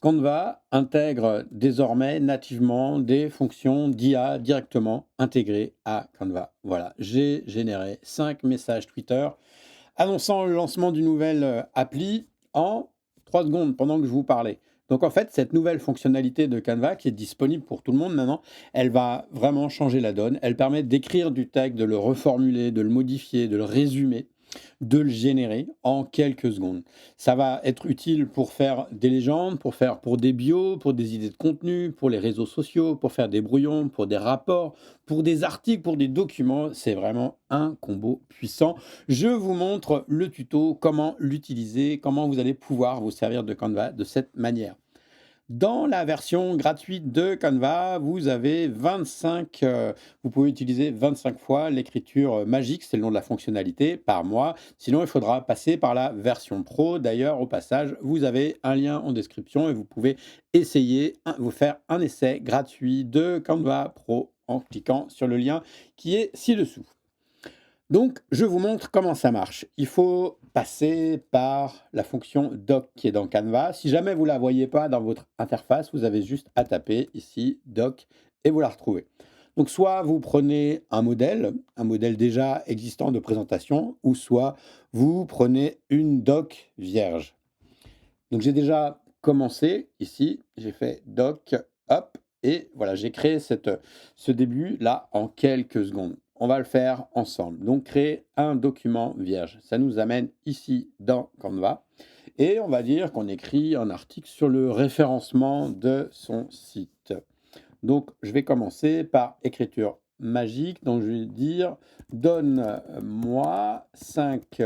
Canva intègre désormais nativement des fonctions d'IA directement intégrées à Canva. Voilà, j'ai généré 5 messages Twitter annonçant le lancement d'une nouvelle appli en 3 secondes pendant que je vous parlais. Donc en fait, cette nouvelle fonctionnalité de Canva qui est disponible pour tout le monde maintenant, elle va vraiment changer la donne. Elle permet d'écrire du texte, de le reformuler, de le modifier, de le résumer, de le générer en quelques secondes. Ça va être utile pour faire des légendes, pour des bios, pour des idées de contenu, pour les réseaux sociaux, pour faire des brouillons, pour des rapports, pour des articles, pour des documents. C'est vraiment un combo puissant. Je vous montre le tuto, comment l'utiliser, comment vous allez pouvoir vous servir de Canva de cette manière. Dans la version gratuite de Canva, vous avez 25, vous pouvez utiliser 25 fois l'écriture magique, c'est le nom de la fonctionnalité, par mois. Sinon, il faudra passer par la version pro. D'ailleurs, au passage, vous avez un lien en description et vous pouvez essayer, vous faire un essai gratuit de Canva Pro en cliquant sur le lien qui est ci-dessous. Donc, je vous montre comment ça marche. Il faut passer par la fonction Doc qui est dans Canva. Si jamais vous ne la voyez pas dans votre interface, vous avez juste à taper ici Doc et vous la retrouvez. Donc, soit vous prenez un modèle déjà existant de présentation, ou soit vous prenez une doc vierge. Donc, j'ai déjà commencé ici, j'ai fait Doc, hop, et voilà, j'ai créé ce début là en quelques secondes. On va le faire ensemble. Donc, créer un document vierge. Ça nous amène ici dans Canva. Et on va dire qu'on écrit un article sur le référencement de son site. Donc, je vais commencer par écriture magique. Donc, je vais dire donne-moi 5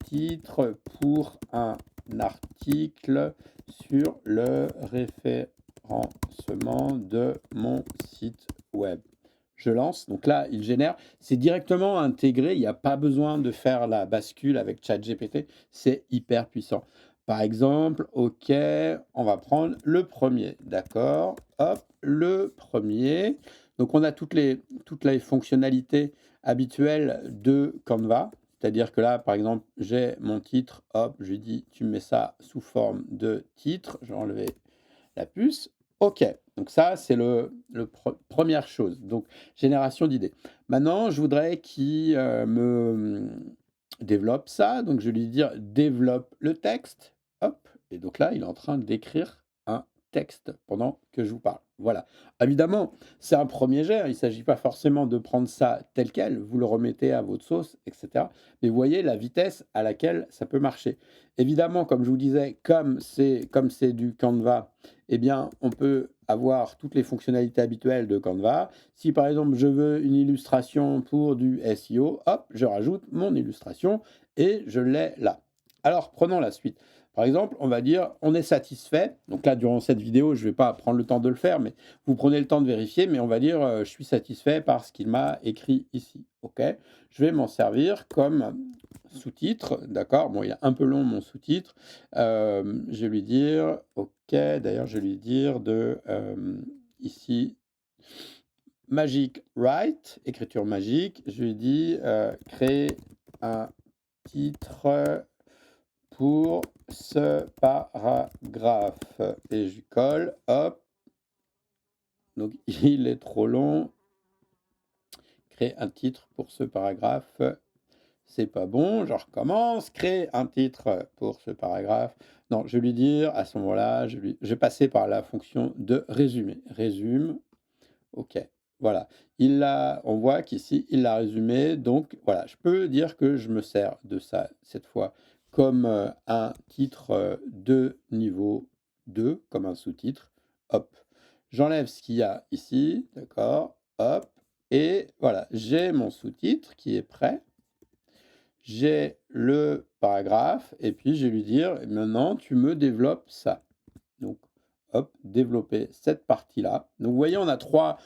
titres pour un article sur le référencement de mon site web. Je lance. Donc là, il génère. C'est directement intégré. Il n'y a pas besoin de faire la bascule avec ChatGPT. C'est hyper puissant. Par exemple, OK, on va prendre le premier. D'accord. Hop, le premier. Donc, on a toutes les fonctionnalités habituelles de Canva. C'est-à-dire que là, par exemple, j'ai mon titre. Hop, je lui dis, tu mets ça sous forme de titre. Je vais enlever la puce. OK. Donc ça, c'est première chose. Donc, génération d'idées. Maintenant, je voudrais qu'il me développe ça. Donc, je vais lui dire développe le texte. Hop. Et donc là, il est en train d'écrire un texte pendant que je vous parle. Voilà. Évidemment, c'est un premier jet. Il ne s'agit pas forcément de prendre ça tel quel. Vous le remettez à votre sauce, etc. Mais vous voyez la vitesse à laquelle ça peut marcher. Évidemment, comme je vous disais, comme c'est du Canva, eh bien, on peut avoir toutes les fonctionnalités habituelles de Canva. Si par exemple, je veux une illustration pour du SEO, hop, je rajoute mon illustration et je l'ai là. Alors, prenons la suite. Par exemple, on va dire, on est satisfait. Donc là, durant cette vidéo, je ne vais pas prendre le temps de le faire, mais vous prenez le temps de vérifier. Mais on va dire, je suis satisfait par ce qu'il m'a écrit ici. OK. Je vais m'en servir comme sous-titre. D'accord. Bon, il est un peu long, mon sous-titre. Je vais lui dire, OK, d'ailleurs, je vais lui dire ici, Magic Write, écriture magique. Je lui dis, créer un titre pour ce paragraphe. Et je lui colle, hop. Donc, il est trop long. Créer un titre pour ce paragraphe. C'est pas bon, je recommence, créer un titre pour ce paragraphe. Non, je vais lui dire, à ce moment-là, je vais passer par la fonction de résumé. Résume, OK, voilà. On voit qu'ici, il l'a résumé. Donc, voilà, je peux dire que je me sers de ça, cette fois, comme un titre de niveau 2, comme un sous-titre. Hop, j'enlève ce qu'il y a ici, d'accord, hop, et voilà, j'ai mon sous-titre qui est prêt. J'ai le paragraphe et puis je vais lui dire: «Maintenant tu me développes ça». Donc hop, développer cette partie-là. Donc vous voyez, on a trois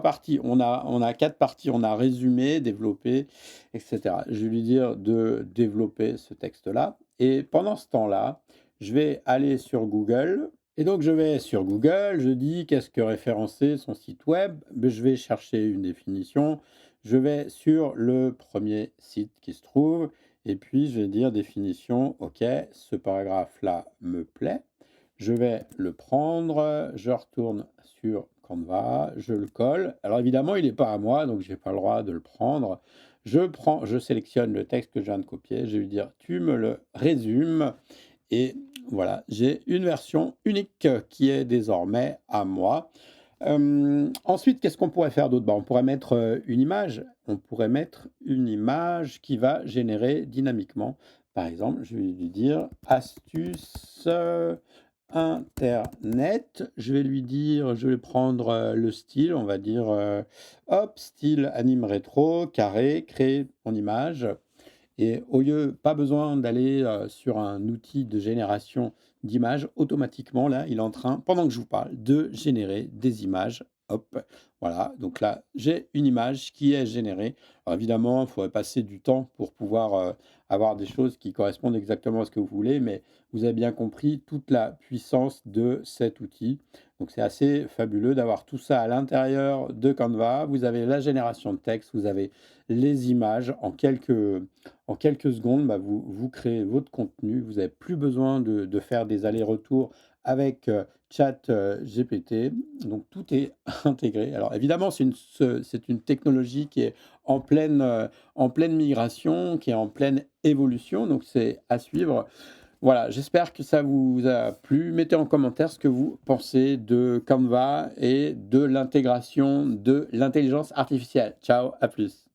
parties, on a 4 parties, on a résumé, développé et cetera. Je vais lui dire de développer ce texte-là et pendant ce temps-là, je vais aller sur Google et donc je vais sur Google, je dis: «Qu'est-ce que référencer son site web?» Beh, je vais chercher une définition. Je vais sur le premier site qui se trouve et puis je vais dire définition, OK, ce paragraphe-là me plaît. Je vais le prendre, je retourne sur Canva, je le colle. Alors évidemment, il n'est pas à moi, donc j'ai pas le droit de le prendre. Je sélectionne le texte que je viens de copier, je vais lui dire: «Tu me le résumes» et voilà, j'ai une version unique qui est désormais à moi. Ensuite, qu'est-ce qu'on pourrait faire d'autre? Bah, on pourrait mettre, une image. On pourrait mettre une image qui va générer dynamiquement. Par exemple, je vais lui dire: «Astuce, internet». Je vais prendre, le style, on va dire, hop, style anime rétro, carré, créer mon image. Et au lieu pas besoin d'aller, sur un outil de génération d'images, automatiquement là, il est en train, pendant que je vous parle, de générer des images. Hop, voilà, donc là, j'ai une image qui est générée. Alors évidemment, il faudrait passer du temps pour pouvoir, avoir des choses qui correspondent exactement à ce que vous voulez, mais vous avez bien compris toute la puissance de cet outil. Donc c'est assez fabuleux d'avoir tout ça à l'intérieur de Canva. Vous avez la génération de texte, vous avez les images en quelques secondes, bah, vous créez votre contenu. Vous n'avez plus besoin de faire des allers-retours avec, ChatGPT. Donc tout est intégré. Alors évidemment, c'est une technologie qui est en pleine migration, qui est en pleine évolution, donc c'est à suivre. Voilà, j'espère que ça vous a plu. Mettez en commentaire ce que vous pensez de Canva et de l'intégration de l'intelligence artificielle. Ciao, à plus.